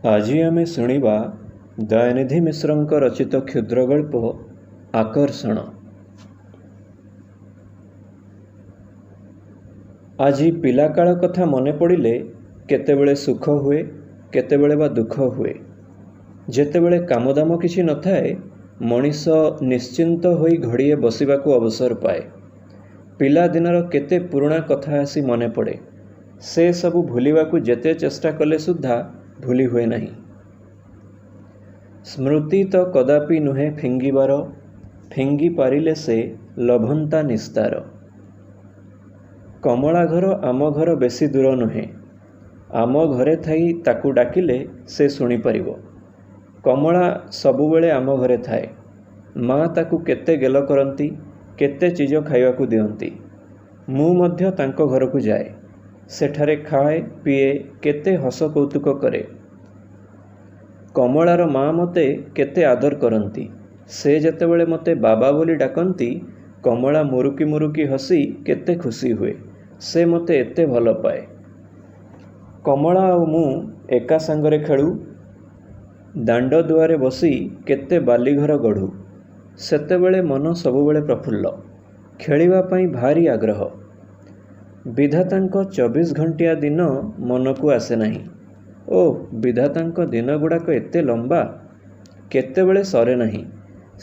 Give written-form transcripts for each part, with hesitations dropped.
ଆଜି ଆମେ ଶୁଣିବା ଦୟାନିଧି ମିଶ୍ରଙ୍କ ରଚିତ କ୍ଷୁଦ୍ର ଗଳ୍ପ ଆକର୍ଷଣ। ଆଜି ପିଲାକାଳ କଥା ମନେ ପଡ଼ିଲେ କେତେବେଳେ ସୁଖ ହୁଏ, କେତେବେଳେ ବା ଦୁଃଖ ହୁଏ। ଯେତେବେଳେ କାମଦାମ କିଛି ନଥାଏ, ମଣିଷ ନିଶ୍ଚିନ୍ତ ହୋଇ ଘଡ଼ିଏ ବସିବାକୁ ଅବସର ପାଏ। ପିଲାଦିନର କେତେ ପୁରୁଣା କଥା ଆସି ମନେ ପଡ଼େ। ସେ ସବୁ ଭୁଲିବାକୁ ଯେତେ ଚେଷ୍ଟା କଲେ ସୁଦ୍ଧା ଭୁଲି ହୁଏ ନାହିଁ। ସ୍ମୃତି ତ କଦାପି ନୁହେଁ ଫିଙ୍ଗିବାର, ଫିଙ୍ଗି ପାରିଲେ ସେ ଲଭନ୍ତା ନିସ୍ତାର। କମଳା ଘର ଆମ ଘର ବେଶୀ ଦୂର ନୁହେଁ। ଆମ ଘରେ ଥାଇ ତାକୁ ଡାକିଲେ ସେ ଶୁଣିପାରିବ। କମଳା ସବୁବେଳେ ଆମ ଘରେ ଥାଏ। ମା ତାକୁ କେତେ ଗେଲ କରନ୍ତି, କେତେ ଚିଜ ଖାଇବାକୁ ଦିଅନ୍ତି। ମୁଁ ମଧ୍ୟ ତାଙ୍କ ଘରକୁ ଯାଏ। ସେଠାରେ ଖାଏ, ପିଏ, କେତେ ହସ କୌତୁକ କରେ। କମଳାର ମା ମୋତେ କେତେ ଆଦର କରନ୍ତି। ସେ ଯେତେବେଳେ ମୋତେ ବାବା ବୋଲି ଡାକନ୍ତି, କମଳା ମୁରୁକି ମୁରୁକି ହସି କେତେ ଖୁସି ହୁଏ। ସେ ମୋତେ ଏତେ ଭଲ ପାଏ। କମଳା ଆଉ ମୁଁ ଏକା ସାଙ୍ଗରେ ଖେଳୁ, ଦାଣ୍ଡ ଦୁଆରେ ବସି କେତେ ବାଲିଘର ଗଢ଼ୁ। ସେତେବେଳେ ମନ ସବୁବେଳେ ପ୍ରଫୁଲ୍ଲ, ଖେଳିବା ପାଇଁ ଭାରି ଆଗ୍ରହ। ବିଧାତାଙ୍କ 24 ଘଣ୍ଟିଆ ଦିନ ମନକୁ ଆସେ ନାହିଁ। ଓଃ, ବିଧାତାଙ୍କ ଦିନ ଗୁଡ଼ାକ ଏତେ ଲମ୍ବା, କେତେବେଳେ ସରେ ନାହିଁ।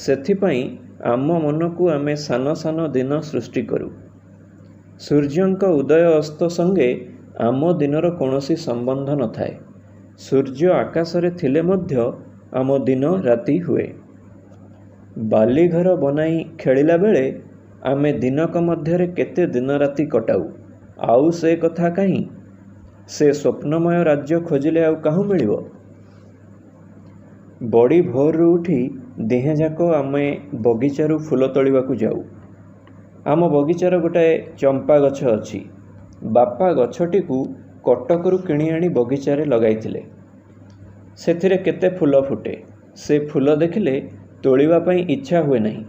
ସେଥିପାଇଁ ଆମ ମନକୁ ଆମେ ସାନ ସାନ ଦିନ ସୃଷ୍ଟି କରୁ। ସୂର୍ଯ୍ୟଙ୍କ ଉଦୟ ଅସ୍ତ ସଙ୍ଗେ ଆମ ଦିନର କୌଣସି ସମ୍ବନ୍ଧ ନଥାଏ। ସୂର୍ଯ୍ୟ ଆକାଶରେ ଥିଲେ ମଧ୍ୟ ଆମ ଦିନ ରାତି ହୁଏ। ବାଲିଘର ବନାଇ ଖେଳିଲା ବେଳେ ଆମେ ଦିନକ ମଧ୍ୟରେ କେତେ ଦିନ ରାତି କଟାଉ। ଆଉ ସେ କଥା କାହିଁ? ସେ ସ୍ୱପ୍ନମୟ ରାଜ୍ୟ ଖୋଜିଲେ ଆଉ କାହୁଁ ମିଳିବ? ବଡ଼ି ଭୋରରୁ ଉଠି ଦିହେଁଯାକ ଆମେ ବଗିଚାରୁ ଫୁଲ ତୋଳିବାକୁ ଯାଉ। ଆମ ବଗିଚାର ଗୋଟାଏ ଚମ୍ପା ଗଛ ଅଛି। ବାପା ଗଛଟିକୁ କଟକରୁ କିଣି ଆଣି ବଗିଚାରେ ଲଗାଇଥିଲେ। ସେଥିରେ କେତେ ଫୁଲ ଫୁଟେ। ସେ ଫୁଲ ଦେଖିଲେ ତୋଳିବା ପାଇଁ ଇଚ୍ଛା ହୁଏ ନାହିଁ।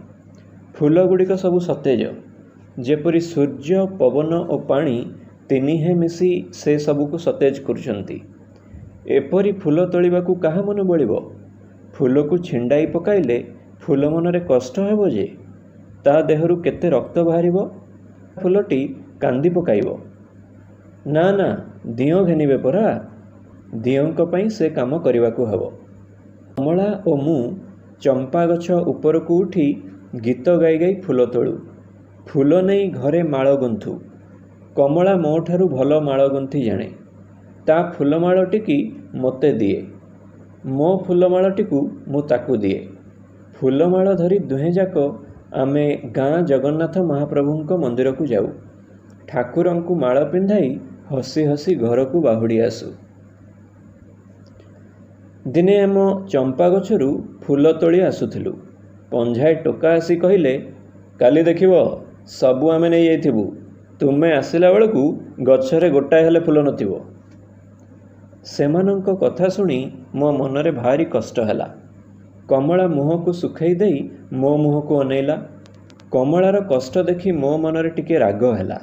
ଫୁଲଗୁଡ଼ିକ ସବୁ ସତେଜ, ଯେପରି ସୂର୍ଯ୍ୟ, ପବନ ଓ ପାଣି ତିନିହେଁ ମିଶି ସେ ସବୁକୁ ସତେଜ କରୁଛନ୍ତି। ଏପରି ଫୁଲ ତୋଳିବାକୁ କାହା ମନ ବଳିବ? ଫୁଲକୁ ଛିଣ୍ଡାଇ ପକାଇଲେ ଫୁଲ ମନରେ କଷ୍ଟ ହେବ ଯେ, ତା ଦେହରୁ କେତେ ରକ୍ତ ବାହାରିବ। ଫୁଲଟି କାନ୍ଦି ପକାଇବ। ନା ନା, ଦିଅଁ ଘେନିବେ ପରା। ଦିଅଁଙ୍କ ପାଇଁ ସେ କାମ କରିବାକୁ ହେବ। କମଳା ଓ ମୁଁ ଚମ୍ପା ଗଛ ଉପରକୁ ଉଠି ଗୀତ ଗାଇ ଗାଇ ଫୁଲ ତୋଳୁ। ଫୁଲ ନେଇ ଘରେ ମାଳ ଗୁନ୍ଥୁ। କମଳା ମୋ ଠାରୁ ଭଲ ମାଳ ଗୁନ୍ଥି ଜାଣେ। ତା ଫୁଲମାଳଟିକି ମୋତେ ଦିଏ। ମୋ ଫୁଲମାଳଟିକୁ ମୁଁ ତାକୁ ଦିଏ। ଫୁଲମାଳ ଧରି ଦୁହେଁଯାକ ଆମେ ଗାଁ ଜଗନ୍ନାଥ ମହାପ୍ରଭୁଙ୍କ ମନ୍ଦିରକୁ ଯାଉ। ଠାକୁରଙ୍କୁ ମାଳ ପିନ୍ଧାଇ ହସି ହସି ଘରକୁ ବାହୁଡ଼ି ଆସୁ। ଦିନେ ଆମ ଚମ୍ପା ଗଛରୁ ଫୁଲ ତୋଳି ଆସୁଥିଲୁ। ପଞ୍ଝାଏ ଟୋକା ଆସି କହିଲେ, କାଲି ଦେଖିବ, ସବୁ ଆମେ ନେଇଯାଇଥିବୁ। ତୁମେ ଆସିଲା ବେଳକୁ ଗଛରେ ଗୋଟାଏ ହେଲେ ଫୁଲ ନଥିବ। ସେମାନଙ୍କ କଥା ଶୁଣି ମୋ ମନରେ ଭାରି କଷ୍ଟ ହେଲା। କମଳା ମୁହଁକୁ ଶୁଖାଇ ଦେଇ ମୋ ମୁହଁକୁ ଅନେଇଲା। କମଳାର କଷ୍ଟ ଦେଖି ମୋ ମନରେ ଟିକେ ରାଗ ହେଲା।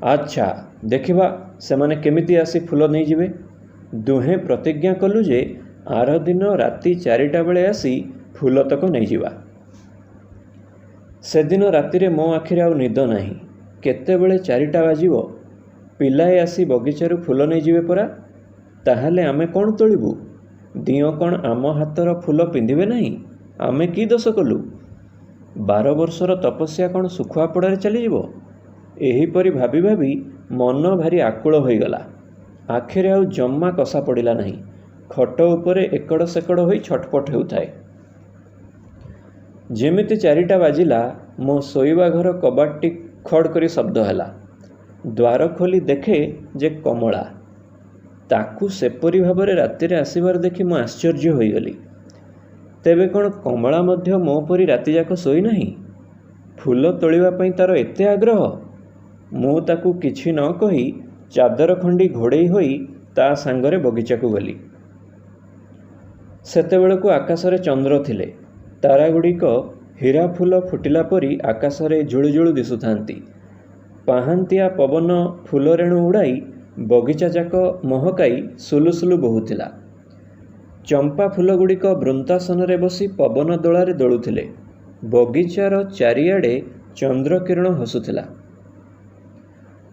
ଆଚ୍ଛା, ଦେଖିବା ସେମାନେ କେମିତି ଆସି ଫୁଲ ନେଇଯିବେ। ଦୁହେଁ ପ୍ରତିଜ୍ଞା କଲୁ ଯେ ଆର ଦିନ ରାତି 4ଟା ବେଳେ ଆସି ଫୁଲତକ ନେଇଯିବା। ସେଦିନ ରାତିରେ ମୋ ଆଖିରେ ଆଉ ନିଦ ନାହିଁ। କେତେବେଳେ 4ଟା ବାଜିବ? ପିଲାଏ ଆସି ବଗିଚାରୁ ଫୁଲ ନେଇଯିବେ ପରା। ତାହେଲେ ଆମେ କ'ଣ ତୋଳିବୁ? ଦିଅଁ କ'ଣ ଆମ ହାତର ଫୁଲ ପିନ୍ଧିବେ ନାହିଁ? ଆମେ କି ଦୋଷ କଲୁ? 12 ବର୍ଷର ତପସ୍ୟା କ'ଣ ଶୁଖୁଆ ପୋଡ଼ାରେ ଚାଲିଯିବ? ଏହିପରି ଭାବି ଭାବି ମନ ଭାରି ଆକୁଳ ହୋଇଗଲା। ଆଖିରେ ଆଉ ଜମା କଷା ପଡ଼ିଲା ନାହିଁ। ଖଟ ଉପରେ ଏକଡ଼ ସେକଡ଼ ହୋଇ ଛଟପଟ ହେଉଥାଏ। ଯେମିତି 4ଟା ବାଜିଲା, ମୋ ଶୋଇବା ଘର କବାଟଟି ଖଡ଼ କରି ଶବ୍ଦ ହେଲା। ଦ୍ୱାର ଖୋଲି ଦେଖେ ଯେ କମଳା। ତାକୁ ସେପରି ଭାବରେ ରାତିରେ ଆସିବାର ଦେଖି ମୁଁ ଆଶ୍ଚର୍ଯ୍ୟ ହୋଇଗଲି। ତେବେ କ'ଣ କମଳା ମଧ୍ୟ ମୋ ପରି ରାତିଯାକ ଶୋଇନାହିଁ? ଫୁଲ ତୋଳିବା ପାଇଁ ତାର ଏତେ ଆଗ୍ରହ? ମୁଁ ତାକୁ କିଛି ନ କହି ଚାଦର ଖଣ୍ଡି ଘୋଡ଼େଇ ହୋଇ ତା ସାଙ୍ଗରେ ବଗିଚାକୁ ଗଲି। ସେତେବେଳକୁ ଆକାଶରେ ଚନ୍ଦ୍ର ଥିଲେ। ତାରାଗୁଡ଼ିକ ହୀରା ଫୁଲ ଫୁଟିଲା ପରି ଆକାଶରେ ଝୁଳୁଝୁଳୁ ଦିଶୁଥାନ୍ତି। ପାହାନ୍ତିଆ ପବନ ଫୁଲରେଣୁ ଉଡ଼ାଇ ବଗିଚାଯାକ ମହକାଇ ସୁଲୁସୁଲୁ ବହୁଥିଲା। ଚମ୍ପା ଫୁଲଗୁଡ଼ିକ ବୃନ୍ଦାସନରେ ବସି ପବନ ଦୋଳାରେ ଦୋଳୁଥିଲେ। ବଗିଚାର ଚାରିଆଡ଼େ ଚନ୍ଦ୍ରକିରଣ ହସୁଥିଲା।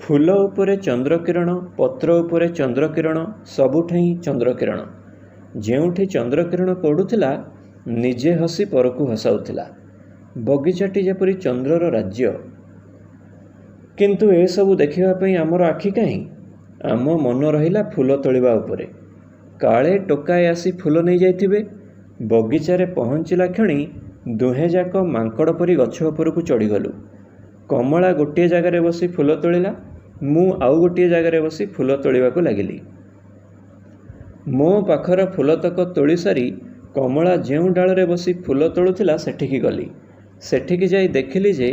ଫୁଲ ଉପରେ ଚନ୍ଦ୍ରକିରଣ, ପତ୍ର ଉପରେ ଚନ୍ଦ୍ରକିରଣ, ସବୁଠାଇଁ ଚନ୍ଦ୍ରକିରଣ। ଯେଉଁଠି ଚନ୍ଦ୍ରକିରଣ ପଡ଼ୁଥିଲା ନିଜେ ହସି ପରକୁ ହସାଉଥିଲା। ବଗିଚାଟି ଯେପରି ଚନ୍ଦ୍ରର ରାଜ୍ୟ। କିନ୍ତୁ ଏସବୁ ଦେଖିବା ପାଇଁ ଆମର ଆଖି କାହିଁ? ଆମ ମନ ରହିଲା ଫୁଲ ତୋଳିବା ଉପରେ। କାଳେ ଟୋକାଏ ଆସି ଫୁଲ ନେଇଯାଇଥିବେ। ବଗିଚାରେ ପହଞ୍ଚିଲା କ୍ଷଣି ଦୁହେଁଯାକ ମାଙ୍କଡ଼ ପରି ଗଛ ଉପରକୁ ଚଢ଼ିଗଲୁ। କମଳା ଗୋଟିଏ ଜାଗାରେ ବସି ଫୁଲ ତୋଳିଲା, ମୁଁ ଆଉ ଗୋଟିଏ ଜାଗାରେ ବସି ଫୁଲ ତୋଳିବାକୁ ଲାଗିଲି। ମୋ ପାଖର ଫୁଲତକ ତୋଳି ସାରି କମଳା ଯେଉଁ ଡାଳରେ ବସି ଫୁଲ ତୋଳୁଥିଲା ସେଠିକି ଗଲି। ସେଠିକି ଯାଇ ଦେଖିଲି ଯେ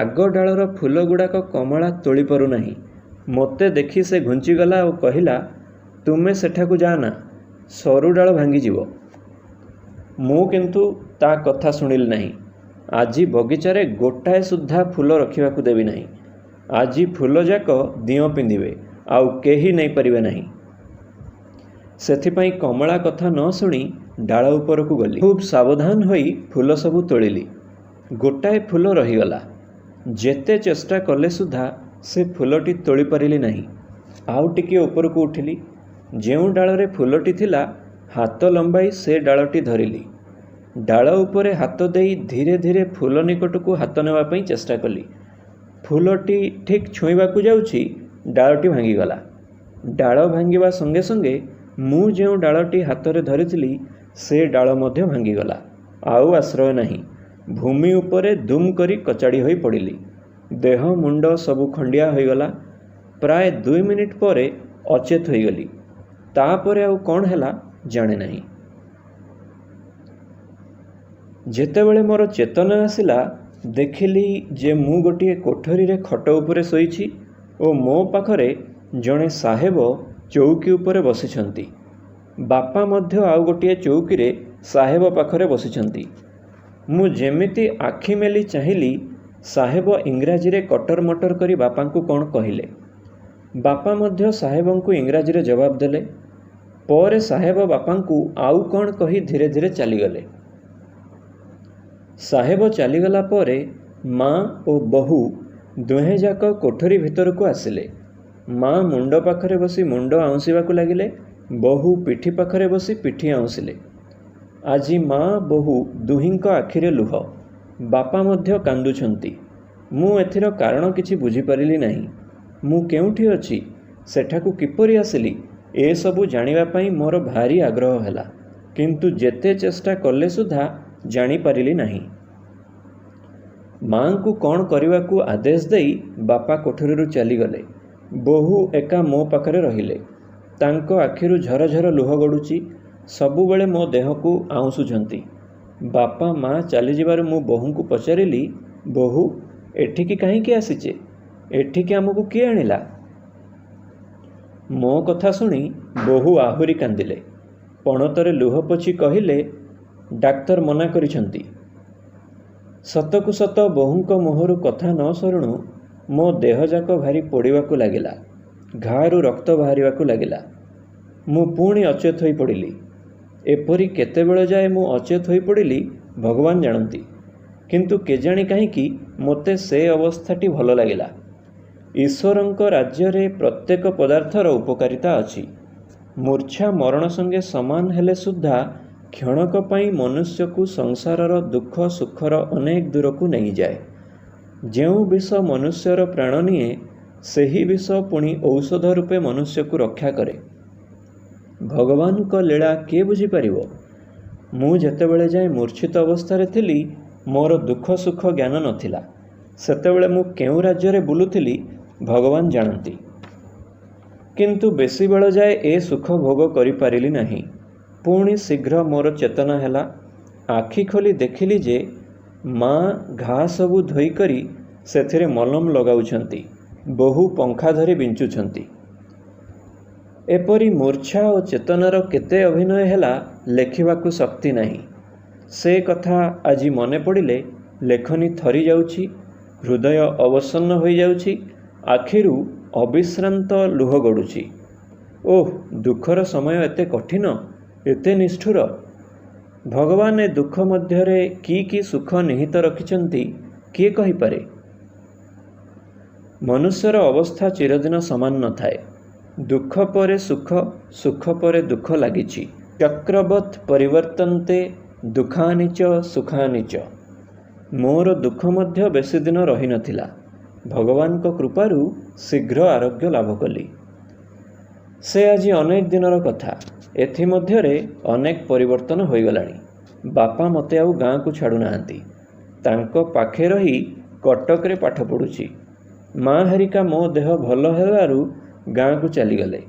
ଆଗ ଡାଳର ଫୁଲଗୁଡ଼ାକ କମଳା ତୋଳି ପାରୁନାହିଁ। ମୋତେ ଦେଖି ସେ ଘୁଞ୍ଚିଗଲା ଓ କହିଲା, ତୁମେ ସେଠାକୁ ଯାଆନା, ସରୁ ଡାଳ ଭାଙ୍ଗିଯିବ। ମୁଁ କିନ୍ତୁ ତା କଥା ଶୁଣିଲି ନାହିଁ। ଆଜି ବଗିଚାରେ ଗୋଟାଏ ସୁଦ୍ଧା ଫୁଲ ରଖିବାକୁ ଦେବି ନାହିଁ। ଆଜି ଫୁଲଯାକ ଦିଅଁ ପିନ୍ଧିବେ, ଆଉ କେହି ନେଇପାରିବେ ନାହିଁ। ସେଥିପାଇଁ କମଳା କଥା ନ ଶୁଣି ଡାଳ ଉପରକୁ ଗଲି। ଖୁବ୍ ସାବଧାନ ହୋଇ ଫୁଲ ସବୁ ତୋଳିଲି। ଗୋଟାଏ ଫୁଲ ରହିଗଲା। ଯେତେ ଚେଷ୍ଟା କଲେ ସୁଦ୍ଧା ସେ ଫୁଲଟି ତୋଳି ପାରିଲି ନାହିଁ। ଆଉ ଟିକିଏ ଉପରକୁ ଉଠିଲି। ଯେଉଁ ଡାଳରେ ଫୁଲଟି ଥିଲା ହାତ ଲମ୍ବାଇ ସେ ଡାଳଟି ଧରିଲି। ଡାଳ ଉପରେ ହାତ ଦେଇ ଧୀରେ ଧୀରେ ଫୁଲ ନିକଟକୁ ହାତ ନେବା ପାଇଁ ଚେଷ୍ଟା କଲି। ଫୁଲଟି ଠିକ୍ ଛୁଇଁବାକୁ ଯାଉଛି, ଡାଳଟି ଭାଙ୍ଗିଗଲା। ଡାଳ ଭାଙ୍ଗିବା ସଙ୍ଗେ ସଙ୍ଗେ ମୁଁ ଯେଉଁ ଡାଳଟି ହାତରେ ଧରିଥିଲି ସେ ଡାଳ ମଧ୍ୟ ଭାଙ୍ଗିଗଲା। ଆଉ ଆଶ୍ରୟ ନାହିଁ। ଭୂମି ଉପରେ ଦୁମ୍ କରି କଚାଡ଼ି ହୋଇ ପଡ଼ିଲି। ଦେହ ମୁଣ୍ଡ ସବୁ ଖଣ୍ଡିଆ ହୋଇଗଲା। ପ୍ରାୟ 2 ମିନିଟ୍ ପରେ ଅଚେତ ହୋଇଗଲି। ତାପରେ ଆଉ କ'ଣ ହେଲା ଜାଣେ ନାହିଁ। ଯେତେବେଳେ ମୋର ଚେତନା ଆସିଲା ଦେଖିଲି ଯେ ମୁଁ ଗୋଟିଏ କୋଠରୀରେ ଖଟ ଉପରେ ଶୋଇଛି ଓ ମୋ ପାଖରେ ଜଣେ ସାହେବ ଚୌକି ଉପରେ ବସିଛନ୍ତି। ବାପା ମଧ୍ୟ ଆଉ ଗୋଟିଏ ଚୌକିରେ ସାହେବ ପାଖରେ ବସିଛନ୍ତି। ମୁଁ ଯେମିତି ଆଖି ମେଲି ଚାହିଁଲି, ସାହେବ ଇଂରାଜୀରେ କଟର ମଟର କରି ବାପାଙ୍କୁ କ'ଣ କହିଲେ। ବାପା ମଧ୍ୟ ସାହେବଙ୍କୁ ଇଂରାଜୀରେ ଜବାବ ଦେଲେ। ପରେ ସାହେବ ବାପାଙ୍କୁ ଆଉ କ'ଣ କହି ଧୀରେ ଧୀରେ ଚାଲିଗଲେ। ସାହେବ ଚାଲିଗଲା ପରେ ମା ଓ ବୋହୂ ଦୁହେଁଯାକ କୋଠରୀ ଭିତରକୁ ଆସିଲେ। ମା ମୁଣ୍ଡ ପାଖରେ ବସି ମୁଣ୍ଡ ଆଉଁସିବାକୁ ଲାଗିଲେ, ବୋହୂ ପିଠି ପାଖରେ ବସି ପିଠି ଆଉଁସିଲେ। ଆଜି ମା ବୋହୂ ଦୁହିଁଙ୍କ ଆଖିରେ ଲୁହ। ବାପା ମଧ୍ୟ କାନ୍ଦୁଛନ୍ତି। ମୁଁ ଏଥିର କାରଣ କିଛି ବୁଝିପାରିଲି ନାହିଁ। ମୁଁ କେଉଁଠି ଅଛି, ସେଠାକୁ କିପରି ଆସିଲି, ଏସବୁ ଜାଣିବା ପାଇଁ ମୋର ଭାରି ଆଗ୍ରହ ହେଲା। କିନ୍ତୁ ଯେତେ ଚେଷ୍ଟା କଲେ ସୁଦ୍ଧା ଜାଣିପାରିଲି ନାହିଁ। ମାଙ୍କୁ କ'ଣ କରିବାକୁ ଆଦେଶ ଦେଇ ବାପା କୋଠରୀରୁ ଚାଲିଗଲେ। ବୋହୂ ଏକା ମୋ ପାଖରେ ରହିଲେ। ତାଙ୍କ ଆଖିରୁ ଝରଝର ଲୁହ ଗଡ଼ୁଛି। ସବୁବେଳେ ମୋ ଦେହକୁ ଆଉଁସୁଛନ୍ତି। ବାପା ମା ଚାଲିଯିବାରୁ ମୁଁ ବୋହୂଙ୍କୁ ପଚାରିଲି, ବୋହୂ, ଏଠିକି କାହିଁକି ଆସିଛେ? ଏଠିକି ଆମକୁ କିଏ ଆଣିଲା? ମୋ କଥା ଶୁଣି ବୋହୂ ଆହୁରି କାନ୍ଦିଲେ। ପଣତରେ ଲୁହ ପୋଛି କହିଲେ, ଡାକ୍ତର ମନା କରିଛନ୍ତି। ସତକୁ ସତ ବୋହୂଙ୍କ ମୁହଁରୁ କଥା ନ ସରୁଣୁ ମୋ ଦେହଯାକ ଭାରି ପୋଡ଼ିବାକୁ ଲାଗିଲା। ଘା'ରୁ ରକ୍ତ ବାହାରିବାକୁ ଲାଗିଲା। ମୁଁ ପୁଣି ଅଚେତ ହୋଇ ପଡ଼ିଲି। ଏପରି କେତେବେଳେ ଯାଏ ମୁଁ ଅଚେତ ହୋଇ ପଡ଼ିଲି ଭଗବାନ ଜାଣନ୍ତି। କିନ୍ତୁ କେଜାଣି କାହିଁକି ମୋତେ ସେ ଅବସ୍ଥାଟି ଭଲ ଲାଗିଲା। ଈଶ୍ୱରଙ୍କ ରାଜ୍ୟରେ ପ୍ରତ୍ୟେକ ପଦାର୍ଥର ଉପକାରିତା ଅଛି। ମୂର୍ଚ୍ଛା ମରଣ ସଙ୍ଗେ ସମାନ ହେଲେ ସୁଦ୍ଧା କ୍ଷଣକ ପାଇଁ ମନୁଷ୍ୟକୁ ସଂସାରର ଦୁଃଖ ସୁଖର ଅନେକ ଦୂରକୁ ନେଇଯାଏ। ଯେଉଁ ବିଷ ମନୁଷ୍ୟର ପ୍ରାଣ ନିଏ, ସେହି ବିଷ ପୁଣି ଔଷଧ ରୂପେ ମନୁଷ୍ୟକୁ ରକ୍ଷା କରେ। ଭଗବାନଙ୍କ ଲୀଳା କିଏ ବୁଝିପାରିବ? ମୁଁ ଯେତେବେଳେ ଯାଏ ମୂର୍ଚ୍ଛିତ ଅବସ୍ଥାରେ ଥିଲି ମୋର ଦୁଃଖ ସୁଖ ଜ୍ଞାନ ନଥିଲା। ସେତେବେଳେ ମୁଁ କେଉଁ ରାଜ୍ୟରେ ବୁଲୁଥିଲି ଭଗବାନ ଜାଣନ୍ତି। କିନ୍ତୁ ବେଶୀ ବେଳ ଯାଏ ଏ ସୁଖ ଭୋଗ କରିପାରିଲି ନାହିଁ। ପୁଣି ଶୀଘ୍ର ମୋର ଚେତନା ହେଲା। ଆଖି ଖୋଲି ଦେଖିଲି ଯେ ମା ଘା ସବୁ ଧୋଇକରି ସେଥିରେ ମଲମ ଲଗାଉଛନ୍ତି। ବୋହୂ ପଙ୍ଖା ଧରି ବିଞ୍ଚୁଛନ୍ତି। ଏପରି ମୂର୍ଚ୍ଛା ଓ ଚେତନାର କେତେ ଅଭିନୟ ହେଲା ଲେଖିବାକୁ ଶକ୍ତି ନାହିଁ। ସେ କଥା ଆଜି ମନେ ପଡ଼ିଲେ ଲେଖନୀ ଥରି ଯାଉଛି, ହୃଦୟ ଅବସନ୍ନ ହୋଇଯାଉଛି, ଆଖିରୁ ଅବିଶ୍ରାନ୍ତ ଲୁହ ଗଡ଼ୁଛି। ଓଃ, ଦୁଃଖର ସମୟ ଏତେ କଠିନ, एते निष्ठुर? भगवान ए दुख मध्यरे कि सुख निहित रखिछन्ति किए कहिपारे? मनुष्यर अवस्था चिरदिन समान न थाए। दुख परे सुख, सुख परे दुख लागिछि। चक्रवत् परिवर्तन्ते दुखानि च सुखानि च। मोर दुख मध्य बेसी दिन रही नथिला। भगवान को कृपारु शीघ्र आरोग्य लाभ कली। से आज अनेक दिनर कथा। एथि मध्यरे अनेक परिवर्तन होइगलाणी। बापा मते आउ गाँ को छाड़ू नाहांती। तांको पाखे रही कटक रे पाठ पढ़ुछि। माँ हरिका मो देह भल हेलारु गाँ को चलीगले।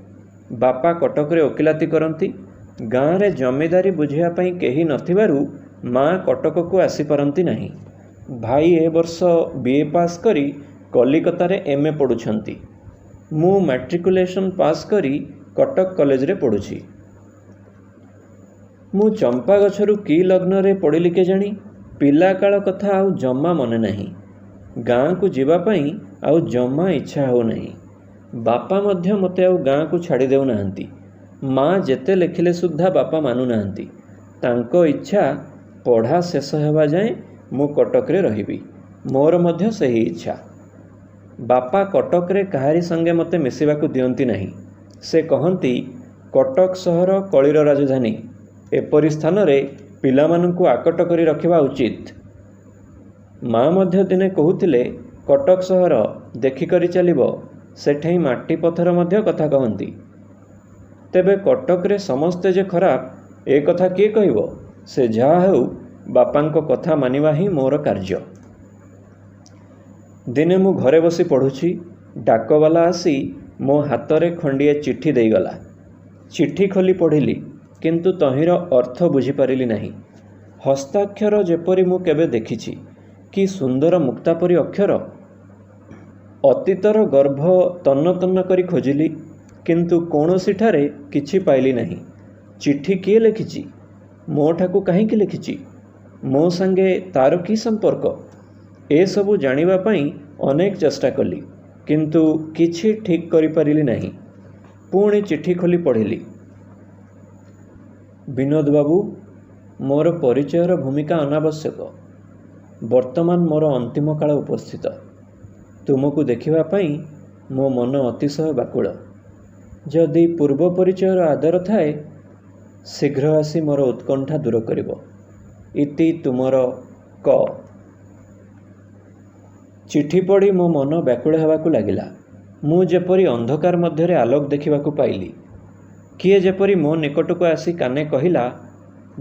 बापा कटक रे ओकिलाती करती। गाँ रे जमीदारी बुझिया पई केही नथिबारु माँ कटक को आसी पारंती नाही। भाई ए वर्ष बीए पास करी कलिकता रे एमए पढ़ुछंती। मु मैट्रिकुलेशन पास करी कटक कॉलेज रे पढ़ुछि। मु चंपा गछरु की लग्न रे पढ़िली के जानी। पिला काल कथा आउ जम्मा मने नाही। गाँ को जीवा पई आउ जम्मा इच्छा हो नहीं। बापा मध्य मते आउ गाँ को छाड़ी देउ नाहंती। माँ जेते लेखिले सुद्धा बापा मानु नाहंती। तांको इच्छा पढ़ा शेष हेबा जाए मु कटक रे रहिबी। मोर मध्य सही इच्छा। बापा कटक रे काहारी संगे मते मिसिबाकू दियंती नाही। से कहंती कटक सहर कलिर राजधानी। एपरि स्थान रे पिलामानंकु आकट करी रखिबा उचित। माँ मध्य दिने कहूतिले कटक सहर देखिकरी चलिबो। सेठै माटी पथर मध्य कथा कहंती। तेबे कटक रे समस्ते जे खराब ए कथा किए कहिबो? से जहा हेउ बापांको कथा मानिबा ही मोर कार्य। दिने मु घरे बसी पढ़ुछि। डाकवाला आसी मो हातरे खंडिए चिट्ठी देईगला। चिट्ठी खोली पढ़िली किंतु तहिर अर्थ बुझी पारिली नाही। हस्ताक्षर जेपरि मु केबे देखिछि। कि सुंदर मुक्ता परी अक्षर। अतीतर गर्भ तन्न तन्न करी खोजिली किंतु कौनसी ठारे किछि पाइली नाही। चिट्ठी किए लिखिछि? मो ठाकु काहींकि लिखिछि? मो संगे तार की संपर्क? ए सबु जानिबा पई अनेक चेष्टा कली किंतु किछि ठीक करि पारिली नाही। पुणी चिट्ठी खोली पढ़िली। विनोद बाबू, मोर परिचयर भूमिका अनावश्यक। वर्तमान मोर अंतिम काल उपस्थित। तुमको देखिबा पई मो मन अतिशय व्याकुल। जदि पूर्व परिचयर आदर थाए शीघ्र आसी मोर उत्कंठा दूर करिबो। इति तुमर क। चिट्ठी पढ़ी मो मन व्याकुल हेबाकू लागिला। मु जेपरि अंधकार मध्यरे आलोक देखिबाकू पाइली। किए जेपरि मो निकटको आसी काने कहिला,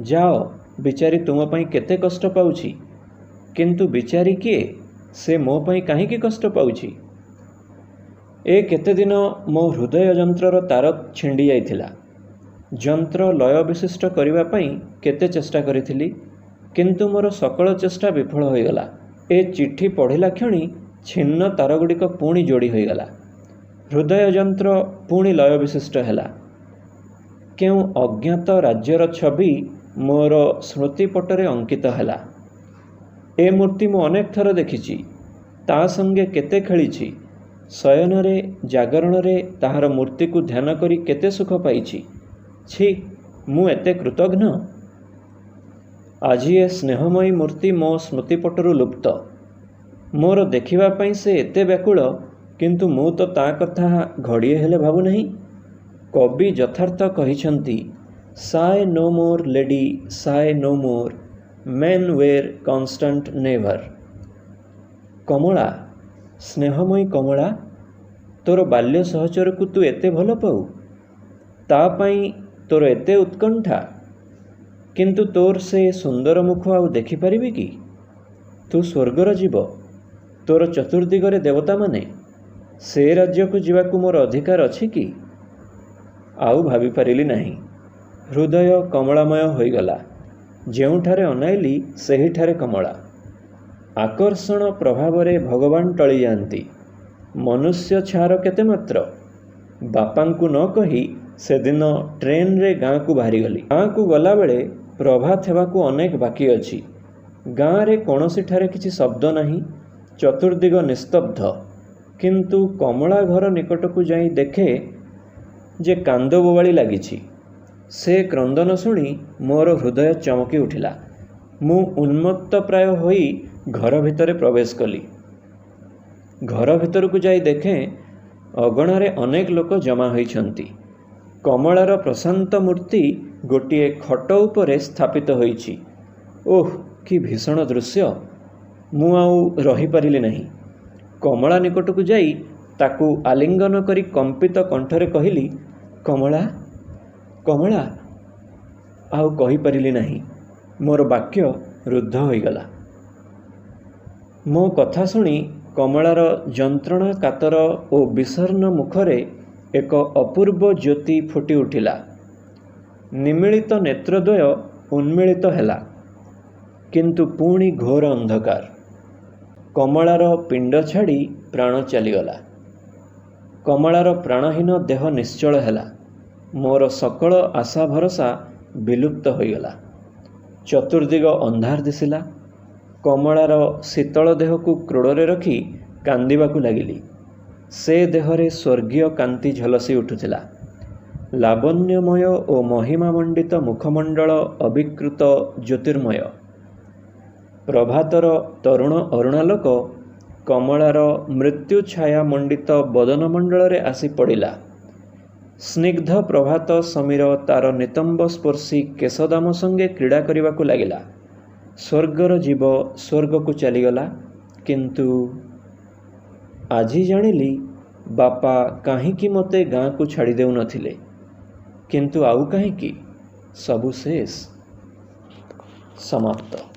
जाओ बिचारी तुम पई केते कष्ट पाउछि। किंतु बिचारी किए? से मो पई काहींकि कष्ट पाउछि? ए केते दिन मो हृदय जंत्रर तार छिंडी जाइथिला। जंत्र लय विशिष्ट करिबा पई केते चेष्टा करिथिली किंतु मोर सकल चेष्टा विफल होइगला। ए चिट्ठी पढ़िला क्षणी छिन्न तारगुड़िक पुणी जोड़ी होइगला। हृदय जंत्र पुणी लय विशिष्ट हेला। केउ अज्ञात राज्यर छवि मोर स्मृतिपटरे अंकित हेला। ए मूर्ति मु अनेक थर देखिछि। ता संगे केते खेलिछि। शयन रे जागरण रे ताहार मूर्ति को ध्यान करी केते सुख पाइछि। छी, मु एते कृतघ्न। आज ए स्नेहमयी मूर्ति मो स्मृतिपटरु लुप्त। मोर देखिबा पई से एते व्याकुल किंतु मु तो ता कथा घड़िए हेले भाबु नहीं। कवि यथार्थ कहिछंती, say no more lady say no more, men were constant never. Kamala, स्नेहमयी कमला, तोर बाल्य सहचर को तू एते भल पाऊ। ता पई तोर एते उत्कंठा किंतु तोर से सुंदर मुख आउ देखि परिबी कि? तू स्वर्गर जीव। तोर चतुर्दिगरे देवता माने। से राज्य को जीवाकू मोर अधिकार अछि कि? आउ भाभी पारिली नहीं। हृदय कमलामय होइगला। ଯେଉଁଠାରେ ଅନାଇଲି ସେହିଠାରେ କମଳା। आकर्षण प्रभावरे भगवान टली जाती। मनुष्य छार केते मात्र। बापांकु न कही से दिन ट्रेन रे गाँ को बाहरी गली। गाँ को गला बेले प्रभात हेबाकू अनेक बाकी अछि। गाँ रे कौनसी ठारे किछि शब्द नहीं। चतुर्दिग निस्तब्ध। किंतु कमला घर निकट को जाई देखे जे कांद बोबाली लागिछि। ସେ କ୍ରନ୍ଦନ ଶୁଣି ମୋର ହୃଦୟ ଚମକି ଉଠିଲା। ମୁଁ ଉନ୍ମତ୍ତ ପ୍ରାୟ ହୋଇ ଘର ଭିତରେ ପ୍ରବେଶ କଲି। ଘର ଭିତରକୁ ଯାଇ ଦେଖେ ଅଗଣାରେ ଅନେକ ଲୋକ ଜମା ହୋଇଛନ୍ତି। କମଳାର ପ୍ରଶାନ୍ତ ମୂର୍ତ୍ତି ଗୋଟିଏ ଖଟ ଉପରେ ସ୍ଥାପିତ ହୋଇଛି। ଓଃ, କି ଭୀଷଣ ଦୃଶ୍ୟ! ମୁଁ ଆଉ ରହିପାରିଲି ନାହିଁ। କମଳା ନିକଟକୁ ଯାଇ ତାକୁ ଆଲିଙ୍ଗନ କରି କମ୍ପିତ କଣ୍ଠରେ କହିଲି, କମଳା, କମଳା। ଆଉ କହିପାରିଲି ନାହିଁ। ମୋର ବାକ୍ୟ ରୁଦ୍ଧ ହୋଇଗଲା। ମୋ କଥା ଶୁଣି କମଳାର ଯନ୍ତ୍ରଣା କାତର ଓ ବିଷର୍ଣ୍ଣ ମୁଖରେ ଏକ ଅପୂର୍ବ ଜ୍ୟୋତି ଫୁଟି ଉଠିଲା। ନିମିଳିତ ନେତ୍ରଦ୍ୱୟ ଉନ୍ମିଳିତ ହେଲା, କିନ୍ତୁ ପୁଣି ଘୋର ଅନ୍ଧକାର। କମଳାର ପିଣ୍ଡ ଛାଡ଼ି ପ୍ରାଣ ଚାଲିଗଲା। କମଳାର ପ୍ରାଣହୀନ ଦେହ ନିଶ୍ଚଳ ହେଲା। ମୋର ସକଳ ଆଶା ଭରସା ବିଲୁପ୍ତ ହୋଇଗଲା। ଚତୁର୍ଦିଗ ଅନ୍ଧାର ଦିଶିଲା। କମଳାର ଶୀତଳ ଦେହକୁ କ୍ରୋଡ଼ରେ ରଖି କାନ୍ଦିବାକୁ ଲାଗିଲି। ସେ ଦେହରେ ସ୍ୱର୍ଗୀୟ କାନ୍ତି ଝଲସି ଉଠୁଥିଲା। ଲାବଣ୍ୟମୟ ଓ ମହିମାମଣ୍ଡିତ ମୁଖମଣ୍ଡଳ ଅବିକୃତ ଜ୍ୟୋତିର୍ମୟ। ପ୍ରଭାତର ତରୁଣ ଅରୁଣାଲୋକ କମଳାର ମୃତ୍ୟୁଛାୟାମଣ୍ଡିତ ବଦନମଣ୍ଡଳରେ ଆସି ପଡ଼ିଲା। ସ୍ନିଗ୍ଧ ପ୍ରଭାତ ସମୀର ତାର ନିତମ୍ବ ସ୍ପର୍ଶୀ କେଶଦାମ ସଙ୍ଗେ କ୍ରୀଡ଼ା କରିବାକୁ ଲାଗିଲା। ସ୍ୱର୍ଗର ଜୀବ ସ୍ୱର୍ଗକୁ ଚାଲିଗଲା। କିନ୍ତୁ ଆଜି ଜାଣିଲି ବାପା କାହିଁକି ମୋତେ ଗାଁକୁ ଛାଡ଼ି ଦେଉନଥିଲେ। କିନ୍ତୁ ଆଉ କାହିଁକି? ସବୁ ଶେଷ, ସମାପ୍ତ।